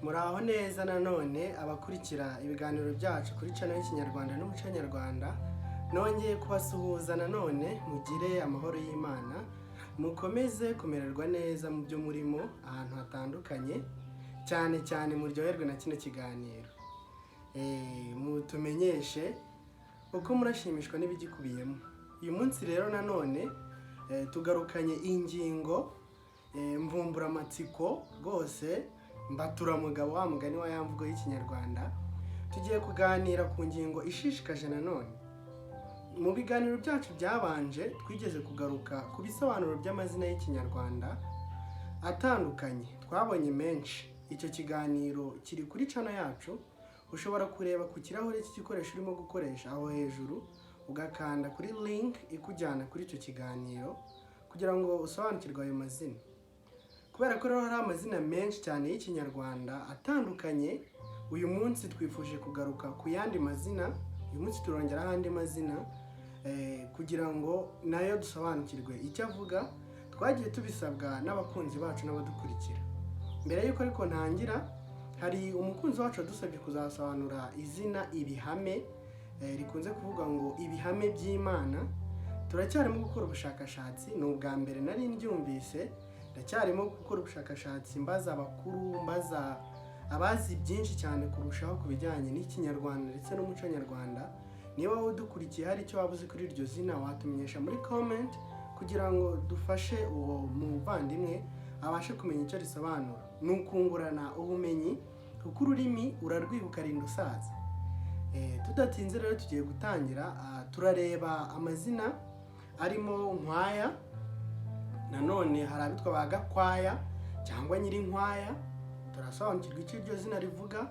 Muraho neza nanone abakurikira ibiganiro byacu kuri channel y'Ikinyarwanda n'umuco nyarwanda. Nongeye kubasuhuza nanone, mugire amahoro y'Imana, mukomeze kumererwa neza mu byo murimo ahantu hatandukanye, cyane cyane muryoherwe na kino kiganiro. Mutumenyeshe uko murashimishwa n'ibigikubiyemo. Uyu munsi rero nanone tugarukanye ingingo mvumbura amatsiko rwose, mbatura mugabo wa mugani wa yamvugo y'Ikinyarwanda. Tugiye kuganira ku ngingo ishishikaje nanone. Mu biganiro byacu byabanje twigeze kugaruka ku bisobanuro by'amazina y'Ikinyarwanda atandukanye, twabonye menshi. Icyo kiganiro kiri kuri channel yacu, ushobora kureba ku kirahure cy'igikoresho urimo gukoresha aho hejuru, ugakanda kuri link ikujyana kuri icyo kiganiro kugira ngo usobanukirwe ayo mazina. Kubera ko rero hari amazina menshi cyane y'Ikinyarwanda atandukanye, uyu munsi twifuje kugaruka ku yandi mazina. Uyu munsi turongera andi mazina kugira ngo nayo dusobanukirwe icyo avuga. Twagiye tubisabwa n'abakunzi bacu n'abadukurikira. Mbere yuko ariko ntangira, hari umukunzi wacu wadusabye kuzasobanura izina ibihame, rikunze kuvuga ngo ibihame by'Imana. Turacyarimo gukora ubushakashatsi, ni ubwa mbere nari mbyumvise. Ndacyarimo gukora ubushakashatsi, mbaza abakuru, mbaza abazi byinshi cyane kurushaho ku bijyanye n'Ikinyarwanda ndetse n'umuco nyarwanda. Niba wowe udukurikiye hari icyo wabuze kuri iryo zina, watumenyesha muri comment kugira ngo dufashe uwo muvandimwe abashe kumenya icyo risobanura. Ni ukungurana ubumenyi, kuko ururimi urarwiga ukarinda usaza. Tudatinze rero tugiye gutangira. Turareba amazina arimo nkwaya, nanone hari abitwa ba Gakwaya cyangwa Nyirinkwaya. Turasobanukirwa icyo iryo zina rivuga.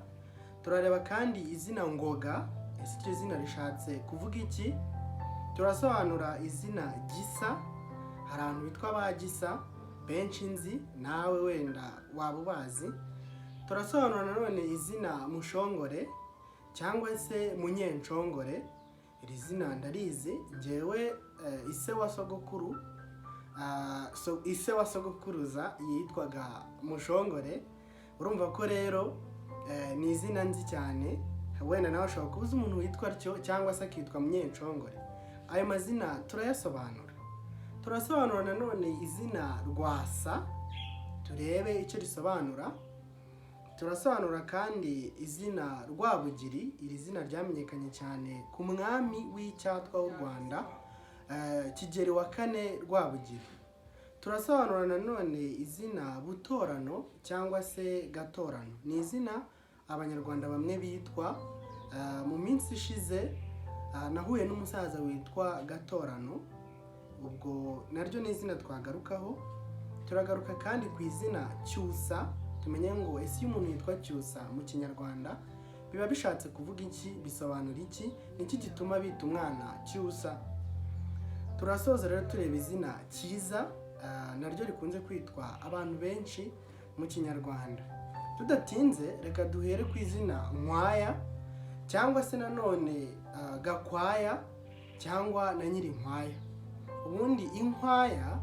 Turareba kandi izina Ngoga, ese iryo zina rishatse kuvuga iki. Turasobanura izina Gisa, hari abantu bitwa ba Gisa benshi nzi, nawe wenda waba ubazi. Turasobanura nanone izina Mushongore cyangwa se Munyenshongore. Iri zina ndarizi, njyewe ise wa sogokuru, ise wa sogokuruza yitwaga Mushongore. Urumva ko rero ni izina nzi cyane. Wenda nawe ushobora kubuza umuntu witwa atyo cyangwa se akitwa Munyenshongore. Ayo mazina turayasobanura. Turasobanura nanone izina Rwasa, turebe icyo risobanura. Turasobanura kandi izina Rwabugiri. Iri zina ryamenyekanye cyane ku mwami w'icyatwa w'u Rwanda, Kigeli wa kane Rwabugiri. Turasobanura nanone izina Butorano cyangwa se Gatorano. Ni izina abanyarwanda bamwe bitwa. Mu minsi ishize nahuye n'umusaza witwa Gatorano, ubwo naryo ni izina twagarukaho. Turagaruka kandi ku izina Cyusa, tumenye ngo ese iyo umuntu yitwa Cyusa mu Kinyarwanda biba bishatse kuvuga iki, bisobanura iki, niki gituma bita umwana Cyusa. Turasoza rero tureba izina Cyiza, naryo rikunze kwitwa abantu benshi mu Kinyarwanda. Tudatinze reka duhere ku izina Nkwaya cyangwa se nanone Gakwaya cyangwa na Nyirinkwaya. Ubundi inkwaya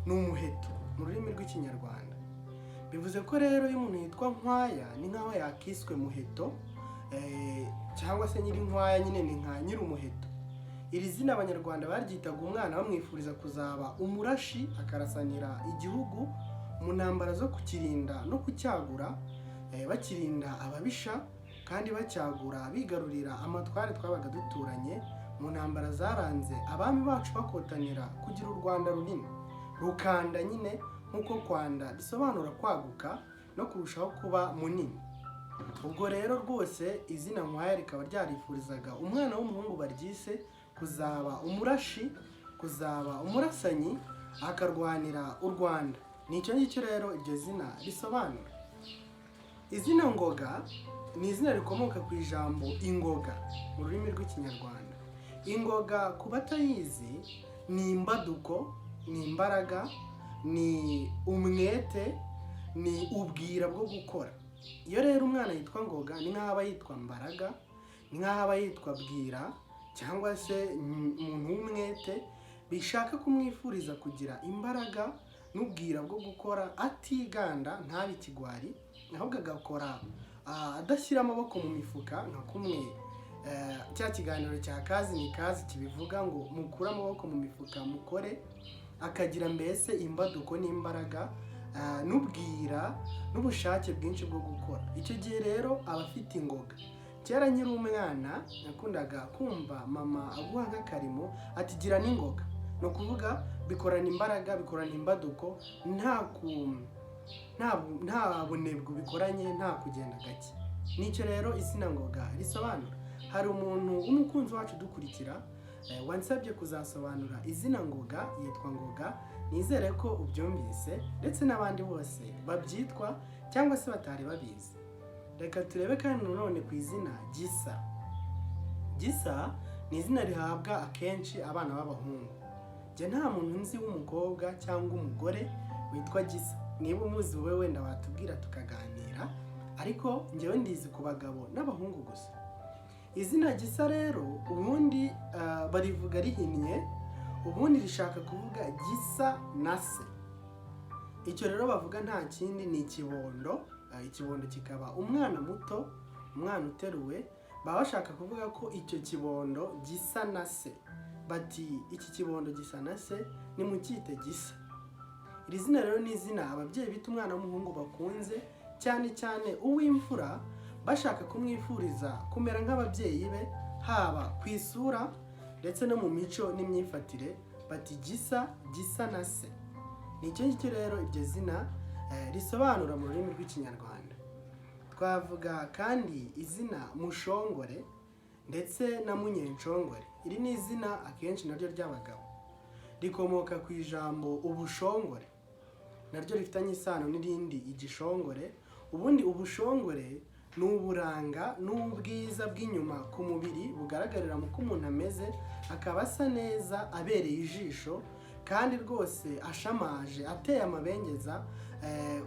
ni umuheto mu rurimi rw'Ikinyarwanda. Bivuze ko rero iyo umuntu yitwa Nkwaya ni nkaho yakiswe muheto, cyangwa se Nyirinkwaya nyine ni nka Nyirumuheto. Iri zina abanyarwanda baryitaga umwana bamwifuriza kuzaba umurashi, akarasanira igihugu mu ntambara zo kukirinda no kucyagura, bakirinda ababisha kandi bacyagura bigarurira amatware twabaga duturanye mu ntambara zaranze abami bacu bakotanira kugira u Rwanda runini. Rukanda nyine nk'uko Kwanda bisobanura kwaguka no kurushaho kuba munini. Ubwo rero rwose izina Nkwaya rikaba ryarifurizaga umwana w'umuhungu baryise kuzaba umurashi, kuzaba umurasanyi, akarwanira u Rwanda. Nicyo ngicyo rero iryo zina risobanura. Izina Ngoga ni izina rikomoka ku ijambo ingoga mu rurimi rw'Ikinyarwanda. Ingoga ku batayizi ni imbaduko, ni imbaraga, ni umwete, ni ubwira bwo gukora. Iyo rero umwana yitwa Ngoga ni nk'aho aba yitwa Mbaraga, ni nk'aho aba yitwa Bwira, cyangwa se umuntu w'umwete, bishaka kumwifuriza kugira imbaraga, n'ubwira bwo gukora atiganda ntabe ikigwari, ahubwo agakora adashyira amaboko mu mifuka nka kumwe cya kiganiro cya kazi ni kazi kibivuga ngo mukure amaboko mu mifuka mukore, akagira mbese imbaduko n'imbaraga n'ubwira n'ubushake bwinshi bwo gukora. Icyo gihe rero aba afite ingoga. Kera nkiri umwana nakundaga kumva mama aguha nk'akarimo ati gira n'ingoga, no kuvuga bikorana imbaraga, bikorana imbaduko, nta bunebwe bikoranye, nta kugenda gake. Nicyo rero izina ngoga risobanura. Hari umuntu w'umukunzi wacu dukurikira wansabye kuzasobanura izina ngoga, yitwa ngoga. Nizere ko ubyumvise ndetse n'abandi bose babyitwa cyangwa se batari babizi. Reka turebe kandi nanone ku izina gisa. Gisa ni izina rihabwa akenshi abana b'abahungu. Njye nta muntu nzi w'umukobwa cyangwa umugore witwa Gisa. Niba umuzi wowe wenda watubwira tukaganira, ariko njyewe ndizi ku bagabo n'abahungu gusa. Izina Gisa rero ubundi barivuga rihinnye, ubundi rishaka kuvuga gisa na se. Icyo rero bavuga nta kindi ni ikibondo. Ikibondo kikaba umwana muto, umwana uteruwe. Baba bashaka kuvuga ko icyo kibondo gisa na se. Bati iki kibondo gisa na se, ni mu cyite Gisa. Iri zina rero ni izina ababyeyi bita umwana w'umuhungu bakunze, cyane cyane uw'imfura, bashaka kumwifuriza kumera nk'ababyeyi be, haba ku isura ndetse no mu mico n'imyifatire. Bati Gisa, gisa na se. Nicyo ngicyo rero iryo zina risobanura mu rurimi rw'ikinyarwanda. Twavuga kandi izina Mushongore ndetse na Munyenshongore. Iri ni izina akenshi naryo ry'abagabo, rikomoka ku ijambo ubushongore, naryo rifitanye isano n'irindi igishongore. Ubundi ubushongore ni uburanga n'ubwiza bw'inyuma ku mubiri bugaragarira mu ko umuntu ameze, akaba asa neza, abereye ijisho, kandi rwose ashamaje, ateye amabengeza.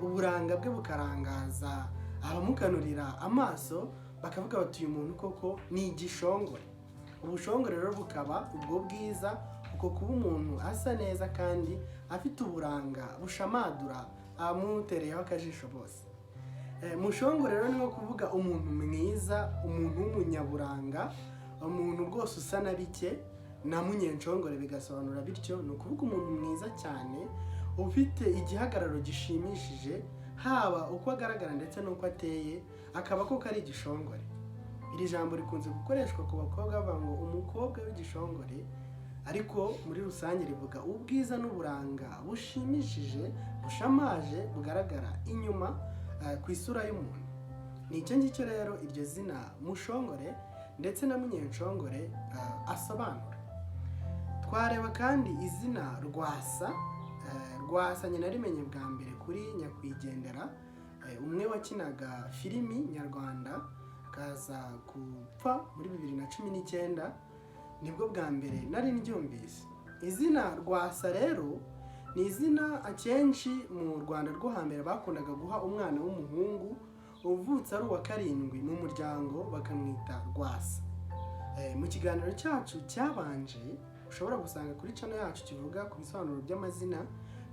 Uburanga bwe bukarangaza abamukanurira amaso, bakavuga bati uyu muntu koko ni igishongore. Ubushongore rero bukaba ubwo bwiza, uko kuba umuntu asa neza kandi afite uburanga bushamadura amutereyeho akajisho bose. Mushongore rero ni nko kuvuga umuntu mwiza, umuntu w'umunyaburanga, umuntu rwose usa na bike. Na Munyenshongore bigasobanura bityo, ni ukuvuga umuntu mwiza cyane, ufite igihagararo gishimishije, haba uko agaragara ndetse n'uko ateye, akaba koko ari igishongore. Iri jambo rikunze gukoreshwa ku bakobwa bavuga ngo umukobwa w'igishongore, ariko muri rusange rivuga ubwiza n'uburanga bushimishije, bushamaje, bugaragara inyuma ku isura y'umuntu. Nicyo ngicyo rero iryo zina Mushongore ndetse na Munyenshongore asobanura. Twareba kandi izina Rwasa. Rwasa nyine narimenye bwa mbere kuri nyakwigendera, umwe wakinaga filimi nyarwanda akaza gupfa muri 2019, nibwo bwa mbere nari ndyumvise. Izina Rwasa rero ni izina akenshi mu Rwanda rwo hambere bakundaga guha umwana w'umuhungu uvutse ari uwa karindwi mu muryango, bakamwita Rwasa. Mu kiganiro cyacu cyabanje ushobora gusanga kuri channel yacu kivuga ku bisobanuro by'amazina,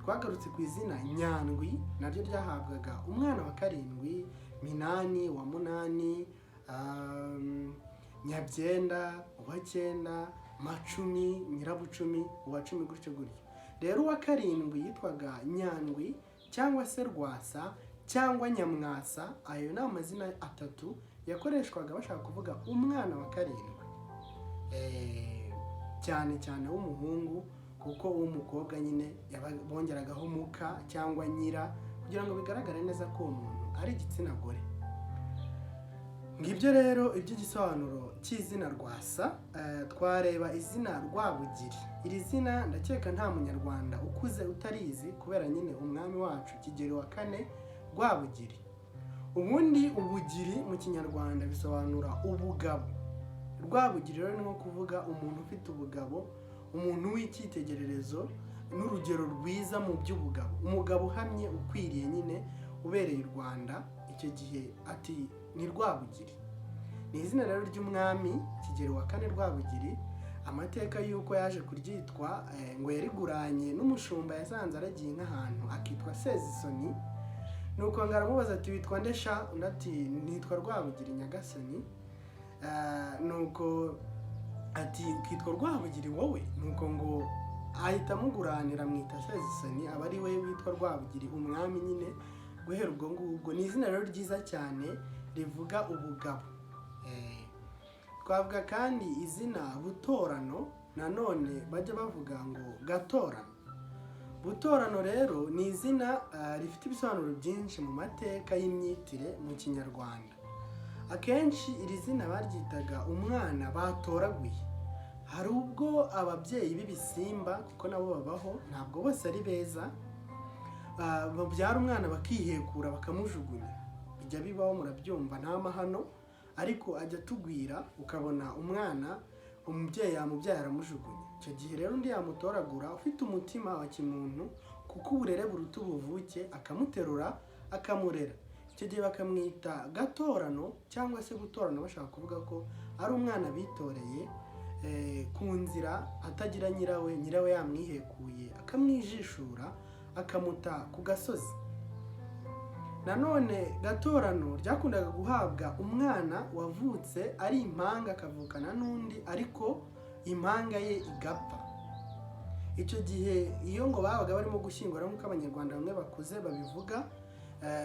twagarutse ku izina Nyandwi, naryo ryahabwaga umwana wa karindwi, Minani wa munani, Nyabyenda uwa cyenda, Macumi, Nyirabucumi uwa 10 gutyo gutyo. Rero uwa karindwi yitwaga Nyandwi cyangwa se Rwasa cyangwa Nyamwasa. Ayo ni amazina atatu yakoreshwaga bashaka kuvuga umwana wa karindwi, cyane cyane w'umuhungu, kuko uw'umukobwa nyine bongeragaho muka cyangwa nyira kugira ngo bigaragare neza ko uwo muntu ari igitsina gore. Ngibyo rero iby'igisobanuro cy'izina Rwasa. Twareba izina Rwabugiri. Iri zina ndakeka nta munyarwanda ukuze utarizi, kubera nyine umwami wacu Kigeli wa kane Rwabugiri. Ubundi ubugiri mu kinyarwanda bisobanura ubugabo. Rwabugiri rero ni nko kuvuga umuntu ufite ubugabo, umuntu w'icyitegererezo n'urugero rwiza mu by'ubugabo, umugabo uhamye ukwiriye nyine ubereye u Rwanda. Icyo gihe ati ni Rwabugiri. Ni izina rero ry'umwami Kigeli wa kane Rwabugiri. amateka y'uko yaje kuryitwa ngo yariguranye n'umushumba yasanze aragiye nk'ahantu akitwa Sezisoni. Nuko ngo aramubaza ati witwa ndesha, undi ati nitwa Rwabugiri Nyagasani. Nuko ati ukitwa Rwabugiri wowe? Nuko ngo ahita amuguranira amwita Sezisoni, aba ari we witwa Rwabugiri umwami nyine guhera ubwo ngubwo. Ni izina rero ryiza cyane rivuga ubugabo. Twavuga kandi izina Butorano, nanone bajya bavuga ngo Gatorano. Butorano rero ni izina rifite ibisobanuro byinshi mu mateka y'imyitire mu Kinyarwanda. Akenshi iri zina baryitaga umwana batoraguye. Hari ubwo ababyeyi b'ibisimba, kuko nabo babaho, ntabwo bose ari beza, babyara umwana bakihekura bakamujugunya. Bijya bibaho, murabyumva, nta mahano, ariko ajya tugwira ukabona umwana umubyeyi yamubyaye aramujugunya. Icyo gihe rero undi yamutoragura ufite umutima wa kimuntu, kuko uburere buruta ubuvuke, akamuterura akamurera. Icyo gihe bakamwita Gatorano cyangwa se Butorano, bashaka kuvuga ko ari umwana bitoreye ku nzira atagira nyirawe yamwihekuye akamwijishura akamuta ku gasozi. Nanone Gatorano ryakundaga guhabwa umwana wavutse ari impanga akavukana n'undi, ariko impanga ye igapfa. Icyo gihe iyo ngo babaga barimo gushyingura, nk'uko abanyarwanda bamwe bakuze babivuga,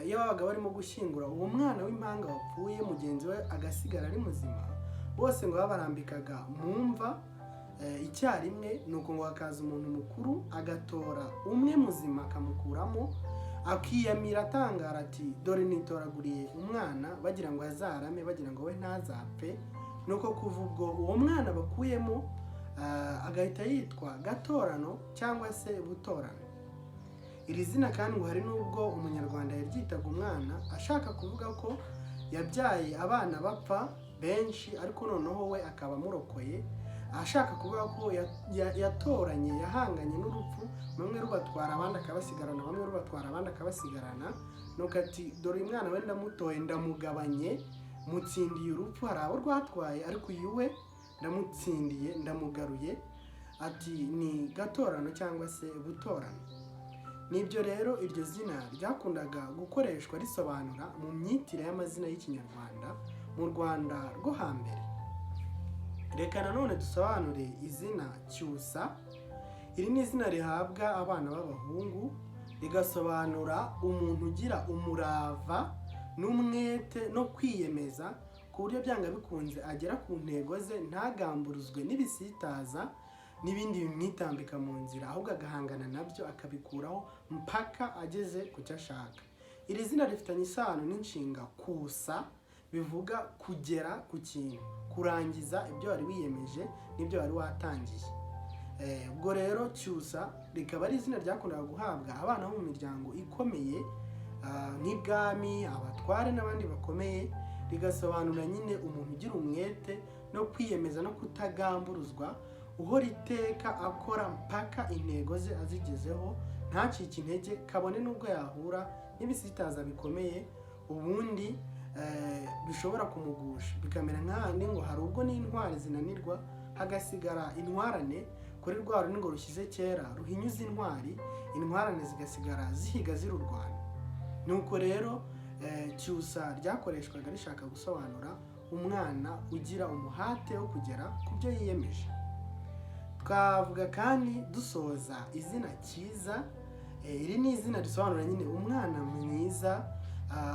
iyo babaga barimo gushyingura uwo mwana w'impanga wapfuye, mugenzi we agasigara ari muzima, bose ngo babarambikaga mu mva icyarimwe. Nuko ngo hakaza umuntu mukuru agatora umwe muzima akamukuramo, akiyamira atangara ati dore nitoraguriye umwana, bagira ngo azarame, bagira ngo we ntazapfe. Nuko kuva ubwo uwo mwana bakuyemo agahita yitwa Gatorano cyangwa se Butorano. Iri zina kandi ngo hari n'ubwo umunyarwanda yaryitaga umwana ashaka kuvuga ko yabyaye abana bapfa benshi, ariko noneho we akaba amurokoye, ashaka kuvuga ko yatoranye, yahanganye n'urupfu, bamwe rubatwara abandi akabasigarana, bamwe rubatwara abandi akabasigarana. Nuko ati dore uyu mwana we ndamutoye, ndamugabanye, mutsindiye urupfu. Hari abo rwatwaye, ariko uyu we ndamutsindiye, ndamugaruye. Ati ni Gatorano cyangwa se Butorano. Nibyo rero iryo zina ryakundaga gukoreshwa risobanura mu myitire y'amazina y'Ikinyarwanda mu Rwanda rwo hambere. Reka nanone dusobanure izina Cyusa. Iri ni izina rihabwa abana b'abahungu, rigasobanura umuntu ugira umurava n'umwete no kwiyemeza, ku buryo byanga bikunze agera ku ntego ze, ntagamburuzwe n'ibisitaza n'ibindi bimwitambika mu nzira, ahubwo agahangana nabyo akabikuraho mpaka ageze ku cyo ashaka. Iri zina rifitanye isano n'inshinga kusa, bivuga kugera ku kintu, kurangiza ibyo wari wiyemeje n'ibyo wari watangiye. Ubwo rero Cyusa rikaba ari izina ryakundaga guhabwa abana bo mu miryango ikomeye nk'ibwami, abatware n'abandi bakomeye, rigasobanura nyine umuntu ugira umwete no kwiyemeza no kutagamburuzwa, uhora iteka akora mpaka intego ze azigezeho, ntacike intege kabone n'ubwo yahura n'ibisitaza bikomeye ubundi bishobora kumugusha. Bikamera nk'ahandi ngo hari ubwo n'intwari zinanirwa hagasigara intwarane, kuri rwa runingo rushyize kera ruhinyuza intwari, intwarane zigasigara zihiga zirurwana. Nuko rero Cyusa ryakoreshwaga rishaka gusobanura umwana ugira umuhate wo kugera ku byo yiyemeje. Twavuga kandi dusoza izina Cyiza. Iri ni izina risobanura nyine umwana mwiza,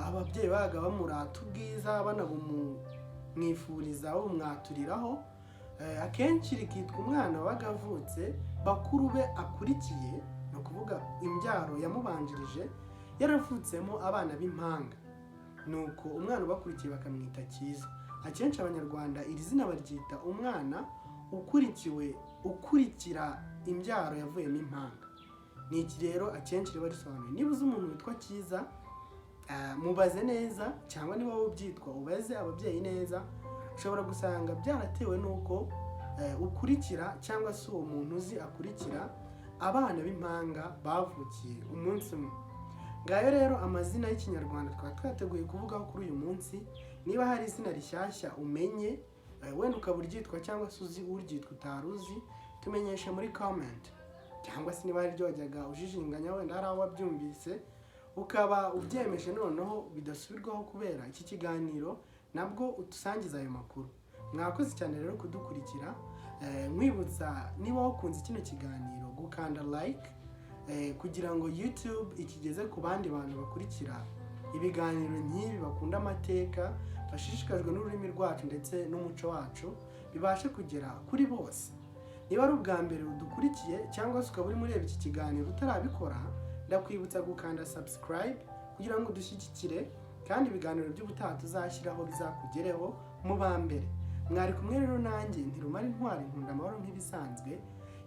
ababyeyi babaga bamurata ubwiza, banabumwifuriza bumwaturiraho. Akenshi rikitwa umwana wabaga avutse bakuru be akurikiye, ni ukuvuga imbyaro yamubanjirije yaravutsemo abana b'impanga, nuko umwana ubakurikiye bakamwita Cyiza. Akenshi abanyarwanda iri zina baryita umwana ukurikira imbyaro yavuyemo impanga. Ni iki rero akenshi riba risobanuye. Niba uzi umuntu witwa Cyiza, mubaze neza, cyangwa niba wowe ubyitwa ubaze ababyeyi neza. Ushobora gusanga byaratewe n'uko ukurikira cyangwa se uwo muntu uzi akurikira abana b'impanga bavukiye umunsi umwe. Ngayo rero amazina y'Ikinyarwanda twaba twateguye kuvugaho kuri uyu munsi. Niba hari izina rishyashya umenye wenda ukaba uryitwa cyangwa se uzi uryitwa utaruzi, tumenyeshe muri comment, cyangwa se niba ari ryo wajyaga ujijinganya wenda hari aho wabyumvise ukaba ubyemeje noneho bidasubirwaho kubera iki kiganiro, nabwo utusangiza ayo makuru. Mwakoze cyane rero kudukurikira, mwibutsa niba wakunze kino kiganiro gukanda like kugira ngo YouTube ikigeze ku bandi bantu bakurikira ibiganiro nk'ibi, bakunda amateka, bashishikajwe n'ururimi rwacu ndetse n'umuco wacu, bibashe kugera kuri bose. Niba ari ubwa mbere udukurikiye cyangwa se ukaba urimo ureba iki kiganiro utarabikora, ndakwibutsa gukanda subscribe kugira ngo dushyigikire, kandi ibiganiro by'ubutaha tuzashyiraho bizakugereho mu ba mbere. Mwari kumwe rero nanjye Ntirumara Intwari, nkunda amahoro nk'ibisanzwe.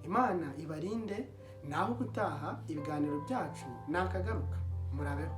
Imana ibarinde, naho ubutaha ibiganiro byacu nakagaruka. Murabeho.